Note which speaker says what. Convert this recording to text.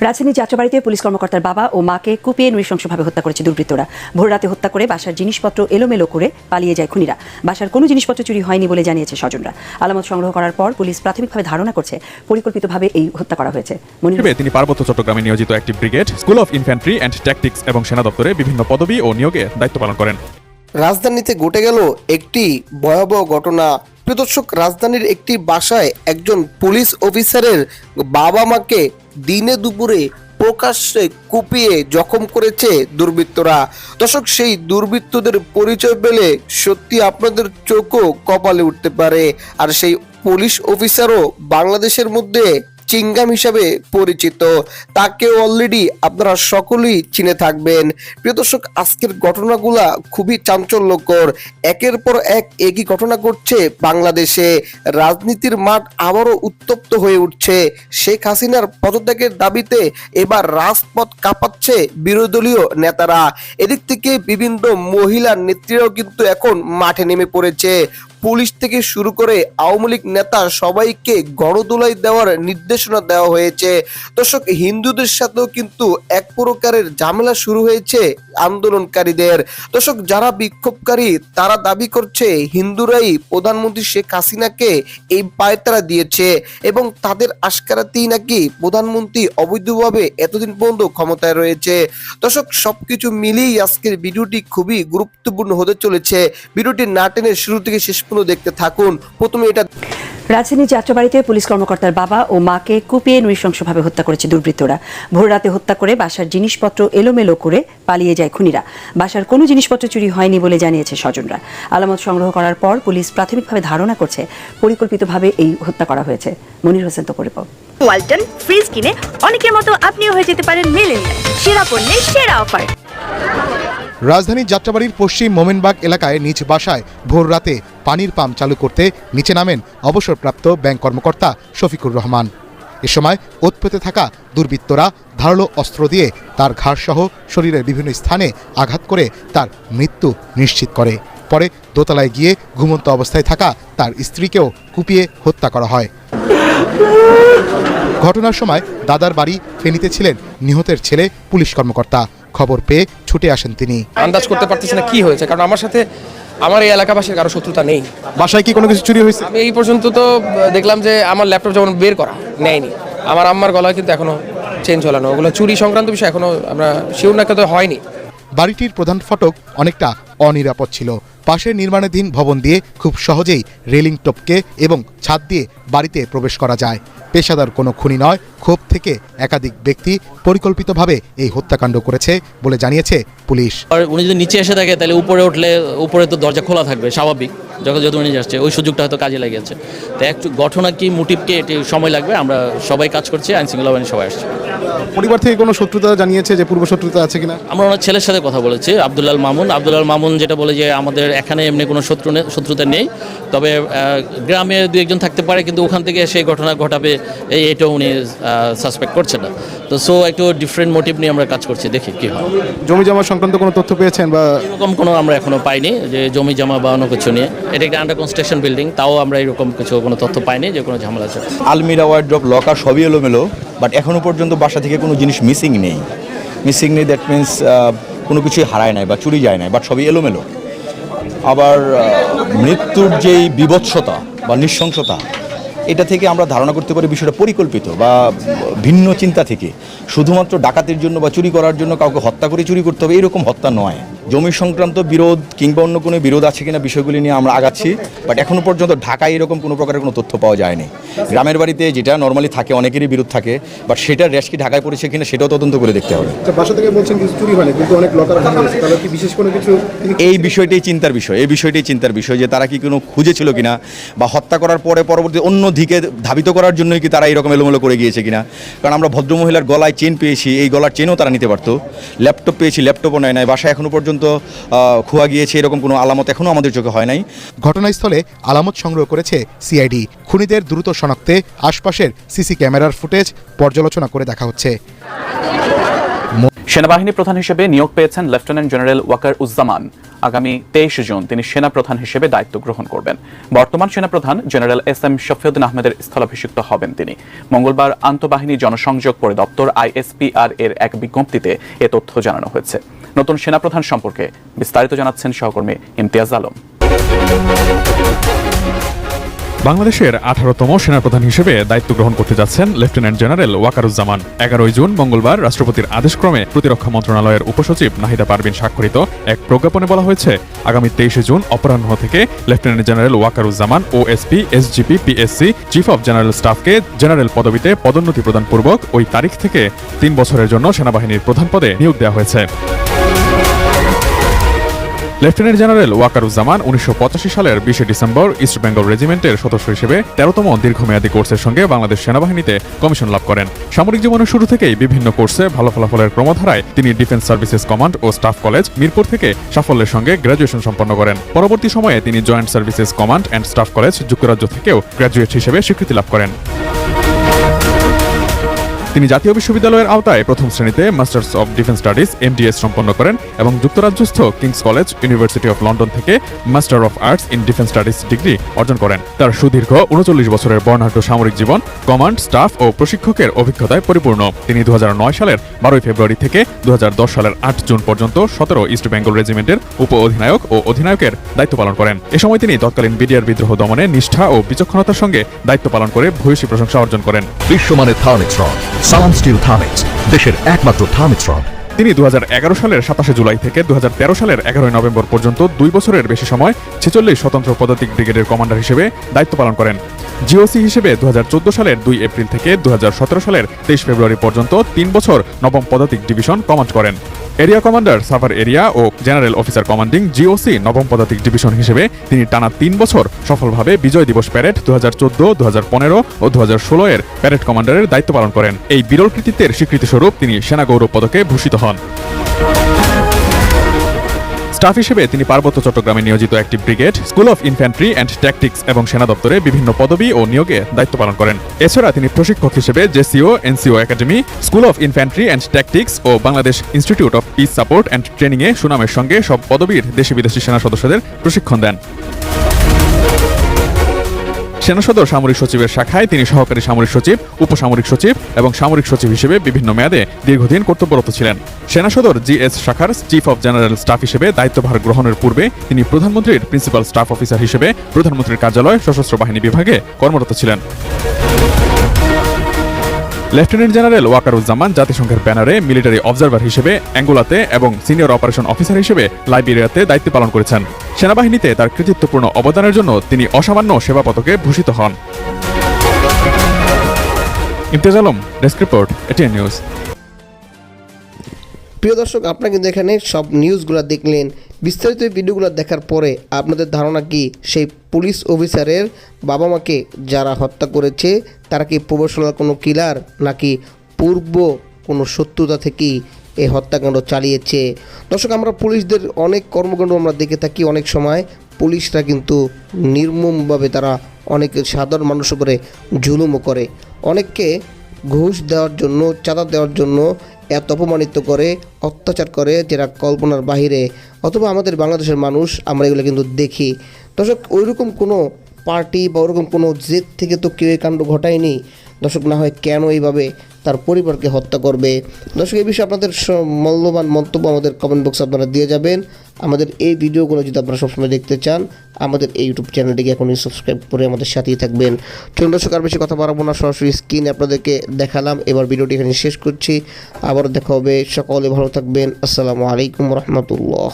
Speaker 1: রাজধানীর যাত্রাবাড়িতে পুলিশ কর্মকর্তার বাবা ও মাকে কুপিয়ে নৃশংসভাবে হত্যা করেছে দুর্বৃত্তরা। ভোররাতে হত্যা করে বাসার জিনিসপত্র এলোমেলো করে পালিয়ে যায় খুনিরা। বাসার কোনো জিনিসপত্র চুরি হয়নি বলে জানিয়েছে স্বজনরা। আলামত সংগ্রহ করার পর পুলিশ প্রাথমিকভাবে ধারণা করছে পরিকল্পিতভাবে এই হত্যা করা হয়েছে।
Speaker 2: তিনি পার্বত্য চট্টগ্রামে নিয়োজিত একটি brigade, school of infantry and tactics এবং সেনা দপ্তরে বিভিন্ন পদবি ও নিয়োগে দায়িত্ব পালন করেন।
Speaker 3: রাজধানীতে ঘটে গেল একটি ভয়াবহ ঘটনা। প্রিয় দর্শক, রাজধানীর একটি বাসায় একজন পুলিশ অফিসারের বাবা মাকে দিনে দুপুরে প্রকাশ্যে কুপিয়ে জখম করেছে দুর্বৃত্তরা। দর্শক, সেই দুর্বৃত্তদের পরিচয় পেলে সত্যি আপনাদের চোখও কপালে উঠতে পারে। আর সেই পুলিশ অফিসারও বাংলাদেশের মধ্যে চিঙ্গাম হিসাবে পরিচিত। তাকে অলরেডি আপনারা সকলেই চিনে থাকবেন। প্রিয় দর্শক, আজকের ঘটনাগুলা খুবই চাঞ্চল্যকর। একের পর এক একই ঘটনা ঘটছে বাংলাদেশে। রাজনীতির মাঠ আবারও উত্তপ্ত হয়ে উঠছে। শেখ হাসিনার পদত্যাগের দাবিতে এবার রাজপথ কাঁপাচ্ছে বিরোধী দলীয় নেতারা। এদিক থেকে বিভিন্ন মহিলা নেত্রীরাও কিন্তু এখন মাঠে নেমে পড়েছে। পুলিশ থেকে শুরু করে আওয়ামী লীগ নেতা সবাইকে গণদোলাই দেওয়ার নির্দেশনা দেওয়া হয়েছে। দর্শক, হিন্দুদের সাথেও কিন্তু এক প্রকারের ঝামেলা শুরু হয়েছে আন্দোলনকারীদের। দর্শক, যারা বিক্ষোভকারী তারা দাবি করছে হিন্দুরাই প্রধানমন্ত্রী শেখ হাসিনাকে এই পায়তারা দিয়েছে এবং তাদের আশকারাতেই নাকি প্রধানমন্ত্রী অবৈধভাবে এতদিন পর্যন্ত ক্ষমতায় রয়েছে। দর্শক, সবকিছু মিলিয়েই আজকের ভিডিওটি খুবই গুরুত্বপূর্ণ হতে চলেছে। ভিডিওটি না টেনে শুরু থেকে শেষ পর্যন্ত দেখতে থাকুন। প্রথমে এটা
Speaker 1: রাজধানীর যাত্রাবাড়িতে পুলিশ কর্মকর্তার বাবা ও মাকে কুপিয়ে নৃশংসভাবে হত্যা করেছে দুর্বৃত্তরা। ভোররাতে হত্যা করে বাসার জিনিসপত্র এলোমেলো করে পালিয়ে যায় খুনিরা। বাসার কোনো জিনিসপত্র চুরি হয়নি বলে জানিয়েছে স্বজনরা। আলামত সংগ্রহ করার পর পুলিশ প্রাথমিকভাবে ধারণা করছে পরিকল্পিতভাবে এই হত্যা করা হয়েছে। মনির হোসেন তো রিপোর্ট।
Speaker 4: ওয়ালটন ফ্রিজ কিনে অনেকের মতো আপনিও হয়ে যেতে পারেন মিলেনিয়াল। সেরা পণ্যের সেরা অফার।
Speaker 5: রাজধানীর যাত্রাবাড়ির পশ্চিম মোমেনবাগ এলাকায় নিজ বাসায় ভোর রাতে পানির পাম্প চালু করতে নিচে নামেন অবসরপ্রাপ্ত ব্যাংক কর্মকর্তা শফিকুর রহমান। এ সময় ওৎপেতে থাকা দুর্বৃত্তরা ধারালো অস্ত্র দিয়ে তার ঘাড়সহ শরীরের বিভিন্ন স্থানে আঘাত করে তার মৃত্যু নিশ্চিত করে। পরে দোতলায় গিয়ে ঘুমন্ত অবস্থায় থাকা তার স্ত্রীকেও কুপিয়ে হত্যা করা হয়। ঘটনার সময় দাদার বাড়ি ফেনীতে ছিলেন নিহতের ছেলে পুলিশ কর্মকর্তা। খবর পেয়ে ছুটে আসেন তিনি।
Speaker 6: আন্দাজ করতে পারতেছি না কি হয়েছে, কারণ আমার সাথে আমার এই এলাকাবাসীর কারো শত্রুতা নেই।
Speaker 5: বাসায় কি কোনো কিছু চুরি হয়েছে?
Speaker 6: আমি এই পর্যন্ত তো দেখলাম যে আমার ল্যাপটপ যেমন বের করা নেয়নি, আমার আম্মার গলায় কিন্তু এখনো চেঞ্জ হলো না। ওগুলো চুরি সংক্রান্ত বিষয় এখনো আমরা শিওর না তো হয়নি।
Speaker 5: বাড়িটির প্রধান ফটক অনেকটা অনিরাপদ ছিল। পাশের নির্মাণাধীন ভবন দিয়ে খুব সহজেই রেলিং টপকে এবং ছাদ দিয়ে বাড়িতে প্রবেশ করা যায়। পেশাদার কোনো খুনি নয়, ক্ষোভ থেকে একাধিক ব্যক্তি পরিকল্পিতভাবে এই হত্যাকাণ্ড করেছে বলে জানিয়েছে পুলিশ।
Speaker 7: আর উনি যদি নিচে এসে থাকে তাহলে উপরে উঠলে উপরে তো দরজা খোলা থাকবে স্বাভাবিক, যখন যত উনি আসছে ওই সুযোগটা হয়তো কাজে লেগেছে। তো একটু ঘটনা কি মোটিভকে এটি সময় লাগবে, আমরা সবাই কাজ করছি, আইন শৃঙ্খলা বাহিনী সবাই আসছে।
Speaker 5: পরিবার থেকে কোনো শত্রুতা জানিয়েছে যে পূর্ব শত্রুতা আছে কিনা?
Speaker 7: আমরা ওনার ছেলের সাথে কথা বলেছি, আব্দুল্লাল মামুন যেটা বলে যে আমাদের এখানে এমনি কোনো শত্রুতা নেই, তবে গ্রামে দু একজন থাকতে পারে, কিন্তু ওখান থেকে সেই ঘটনা ঘটাবে এটা উনি সাসপেক্ট করছে না। তো একটু ডিফারেন্ট মোটিভ নিয়ে আমরা কাজ করছি, দেখি কি হয়।
Speaker 5: জমি জমা সংক্রান্ত কোনো তথ্য পেয়েছেন বা
Speaker 7: এরকম কোনো আমরা এখনো পাইনি যে জমি জমা বা অন্য কিছু নিয়ে। এটা একটা আন্ডার কনস্ট্রাকশন বিল্ডিং, তাও আমরা এরকম কোনো তথ্য পাইনি যে কোনো ঝামেলা আছে।
Speaker 8: আলমিরা, ওয়ার্ড্রপ, লকার সবই এলোমেলো, বাট এখনও পর্যন্ত বাসা থেকে কোনো জিনিস মিসিং নেই। দ্যাট মিনস কোনো কিছুই হারায় নাই বা চুরি যায় নাই, বাট সবই এলোমেলো। আবার মৃত্যুর যেই বিভৎসতা বা নৃশংসতা, এটা থেকে আমরা ধারণা করতে পারি বিষয়টা পরিকল্পিত বা ভিন্ন চিন্তা থেকে। শুধুমাত্র ডাকাতির জন্য বা চুরি করার জন্য কাউকে হত্যা করে চুরি করতে হবে এরকম হত্যা নয়। জমি সংক্রান্ত বিরোধ কিংবা অন্য কোনো বিরোধ আছে কিনা বিষয়গুলি নিয়ে আমরা আগাচ্ছি, বাট এখনও পর্যন্ত ঢাকায় এরকম কোনো প্রকারের কোনো তথ্য পাওয়া যায়নি। গ্রামের বাড়িতে যেটা নর্মালি থাকে অনেকেরই বিরোধ থাকে, বাট সেটার র্যাশ কি ঢাকায় পড়েছে কিনা সেটাও তদন্ত করে দেখতে হবে।
Speaker 5: বাসা থেকে বলছেন কিছু চুরি হয়নি, কিন্তু অনেক লকার হয়েছে, তাহলে কি বিশেষ কোনো কিছু?
Speaker 8: এই বিষয়টাই চিন্তার বিষয় যে তারা কি কোনো খুঁজেছিল কিনা বা হত্যা করার পরে পরবর্তী অন্য দিকে ধাবিত করার জন্যই কি তারা এরকম এলোমেলো করে গিয়েছে কিনা। কারণ আমরা ভদ্রমহিলার গলায় চেন পেয়েছি, এই গলার চেনও তারা নিতে পারতো। ল্যাপটপ পেয়েছি, ল্যাপটপও নেয় নাই। বাসায় এখনও পর্যন্ত খোয়া গিয়েছে এরকম কোনো আলামত এখনও আমাদের চোখে হয় নাই।
Speaker 5: ঘটনাস্থলে আলামত সংগ্রহ করেছে সিআইডি। খুনিদের দ্রুত শনাক্তে আশপাশের সিসি ক্যামেরার ফুটেজ পর্যালোচনা করে দেখা হচ্ছে।
Speaker 9: সেনাবাহিনী প্রধান হিসেবে নিয়োগ পেয়েছেন লেফটেন্যান্ট জেনারেল ওয়াকার উজ্জামান। আগামী 23 জুন তিনি সেনা প্রধান হিসেবে দায়িত্ব গ্রহণ করবেন। বর্তমান সেনাপ্রধান জেনারেল এস.এম. শফিউদ্দিন আহমেদের স্থলাভিষিক্ত হবেন তিনি। মঙ্গলবার আন্তঃবাহিনী জনসংযোগ পরিদপ্তর ISPR এর এক বিজ্ঞপ্তিতে এ তথ্য জানানো হয়েছে। নতুন সেনাপ্রধান সম্পর্কে বিস্তারিত জানাচ্ছেন সহকর্মী ইমতিয়াজ আলম।
Speaker 2: বাংলাদেশের 18তম সেনাপ্রধান হিসেবে দায়িত্ব গ্রহণ করতে যাচ্ছেন লেফটেন্যান্ট জেনারেল ওয়াকারুজ্জামান। 11 জুন মঙ্গলবার রাষ্ট্রপতির আদেশক্রমে প্রতিরক্ষা মন্ত্রণালয়ের উপসচিব নাহিদা পারভিন স্বাক্ষরিত এক প্রজ্ঞাপনে বলা হয়েছে, আগামী 23 জুন অপরাহ্ন থেকে lieutenant general Wakeruzzaman OSP, SGP, PSC, chief of general স্টাফকে জেনারেল পদবিতে পদোন্নতি প্রদানপূর্বক ওই তারিখ থেকে 3 বছরের জন্য সেনাবাহিনীর প্রধান পদে নিয়োগ দেওয়া হয়েছে। লেফটেন্যান্ট জেনারেল ওয়াকারুজ্জামান 1985 সালের 20 ডিসেম্বর ইস্ট বেঙ্গল রেজিমেন্টের সদস্য হিসেবে 13তম দীর্ঘমেয়াদী কোর্সের সঙ্গে বাংলাদেশ সেনাবাহিনীতে কমিশন লাভ করেন। সামরিক জীবনের শুরু থেকেই বিভিন্ন কোর্সে ভালো ফলাফলের ক্রমধারায় তিনি ডিফেন্স সার্ভিসেস কমান্ড ও স্টাফ কলেজ মিরপুর থেকে সাফল্যের সঙ্গে গ্র্যাজুয়েশন সম্পন্ন করেন। পরবর্তী সময়ে তিনি joint services command and staff college যুক্তরাজ্য থেকেও গ্র্যাজুয়েট হিসেবে স্বীকৃতি লাভ করেন। তিনি জাতীয় বিশ্ববিদ্যালয়ের আওতায় প্রথম শ্রেণীতে masters of defence studies MDS সম্পন্ন করেন এবং যুক্তরাজ্যস্থ King's college, university of London থেকে master of arts in defence studies degree অর্জন করেন। তার সুদীর্ঘ 39 বছরের বর্ণাঢ্য সামরিক জীবন কমান্ড, স্টাফ ও প্রশিক্ষকের অভিজ্ঞতায় পরিপূর্ণ। তিনি 2009 সালের 12 ফেব্রুয়ারি থেকে 2010 সালের 8 জুন পর্যন্ত 17 ইস্ট বেঙ্গল রেজিমেন্টের উপ অধিনায়ক ও অধিনায়কের দায়িত্ব পালন করেন। এ সময় তিনি তৎকালীন বিডিআর বিদ্রোহ দমনে নিষ্ঠা ও বিচক্ষণতার সঙ্গে দায়িত্ব পালন করে ভূয়সী প্রশংসা অর্জন করেন।
Speaker 10: বিশ্বমানের থার্মিক্স রড, সালাম স্টিল থার্মিক্স, দেশের একমাত্র থার্মিক্স রড।
Speaker 2: তিনি 2011 সালের 27 জুলাই থেকে 2013 সালের 11 নভেম্বর পর্যন্ত 2 বছরের বেশি সময় 46 স্বতন্ত্র পদাতিক ব্রিগেডের কমান্ডার হিসেবে দায়িত্ব পালন করেন। GOC হিসেবে 2014 সালের 2 এপ্রিল থেকে 2017 সালের 23 ফেব্রুয়ারি পর্যন্ত 3 বছর নবম পদাতিক ডিভিশন কমান্ড করেন। এরিয়া কমান্ডার সাভার এরিয়া ও জেনারেল অফিসার কমান্ডিং GOC নবম পদাতিক ডিভিশন হিসেবে তিনি টানা 3 বছর সফলভাবে বিজয় দিবস প্যারেড 2014, 2015 ও 2016 এর প্যারেড কমান্ডারের দায়িত্ব পালন করেন। এই বিরল কৃতিত্বের স্বীকৃতিস্বরূপ তিনি সেনা গৌরব পদকে ভূষিত হন। স্টাফ হিসেবে তিনি পার্বত্য চট্টগ্রামে নিয়োজিত একটি brigade, school of infantry and tactics এবং সেনা দপ্তরে বিভিন্ন পদবি ও নিয়োগে দায়িত্ব পালন করেন। এছাড়া তিনি প্রশিক্ষক হিসেবে JCO, NCO academy, school of infantry and tactics ও Bangladesh institute of peace support and ট্রেনিংয়ে সুনামের সঙ্গে সব পদবীর দেশি বিদেশি সেনা সদস্যদের প্রশিক্ষণ দেন। সেনা সদর সামরিক সচিবের শাখায় তিনি সহকারী সামরিক সচিব, উপসামরিক সচিব এবং সামরিক সচিব হিসেবে বিভিন্ন মেয়াদে দীর্ঘদিন কর্তব্যরত ছিলেন। সেনা সদর GS শাখার চিফ অব জেনারেল স্টাফ হিসেবে দায়িত্বভার গ্রহণের পূর্বে তিনি প্রধানমন্ত্রীর প্রিন্সিপাল স্টাফ অফিসার হিসেবে প্রধানমন্ত্রীর কার্যালয়, সশস্ত্র বাহিনী বিভাগে কর্মরত ছিলেন। লেফটেন্যান্ট জেনারেল ওয়াকারুজ্জামান জাতিসংঘের ব্যানারে মিলিটারি অবজারভার হিসেবে অ্যাঙ্গোলাতে এবং সিনিয়র অপারেশন অফিসার হিসেবে লাইবেরিয়াতে দায়িত্ব পালন করেছেন। সেনাবাহিনীতে তার কৃতিত্বপূর্ণ অবদানের জন্য তিনি অসামান্য সেবা পদকে ভূষিত হন। Imtiaz Alam, desk report, ATN news.
Speaker 3: প্রিয় দর্শক, আপনারা কিন্তু এখানে সব নিউজগুলো দেখলেন। বিস্তারিত ভিডিওগুলো দেখার পরে আপনাদের ধারণা কি সেই পুলিশ অফিসারের বাবা মাকে যারা হত্যা করেছে তারা কি প্রফেশনাল কোনো কিলার নাকি পূর্ব কোনো শত্রুতা থেকেই এই হত্যাকাণ্ড চালিয়েছে? দর্শক, আমরা পুলিশদের অনেক কর্মকাণ্ড আমরা দেখে থাকি। অনেক সময় পুলিশরা কিন্তু নির্মমভাবে তারা অনেক সাধারণ মানুষের উপরে জুলুমও করে, অনেককে ঘুষ দেওয়ার জন্য, চাঁদা দেওয়ার জন্য এত অপমানিত করে, অত্যাচার করে যেটা কল্পনার বাহিরে। অথবা আমাদের বাংলাদেশের মানুষ আমরা এগুলো কিন্তু দেখি। দর্শক, ওইরকম কোনো পার্টি বা ওরকম কোনো জেদ থেকে তো কেউ এই কাণ্ড ঘটায়নি। দর্শক, না হয় কেন এইভাবে তার পরিবারকে হত্যা করবে? দর্শক, এই বিষয়ে আপনাদের মূল্যবান মন্তব্য আমাদের কমেন্ট বক্সে আপনারা দিয়ে যাবেন। আমাদের এই ভিডিওগুলো যদি আপনারা সবসময় দেখতে চান, আমাদের এই ইউটিউব চ্যানেলটিকে এখনই সাবস্ক্রাইব করে আমাদের সাথেই থাকবেন। চলুন দর্শক, আর বেশি কথা বাড়াবো না, সরাসরি স্ক্রিনে আপনাদেরকে দেখালাম। এবার ভিডিওটি এখানে শেষ করছি। আবার দেখা হবে। সকলে ভালো থাকবেন। আসসালামু আলাইকুম রহমতুল্লাহ।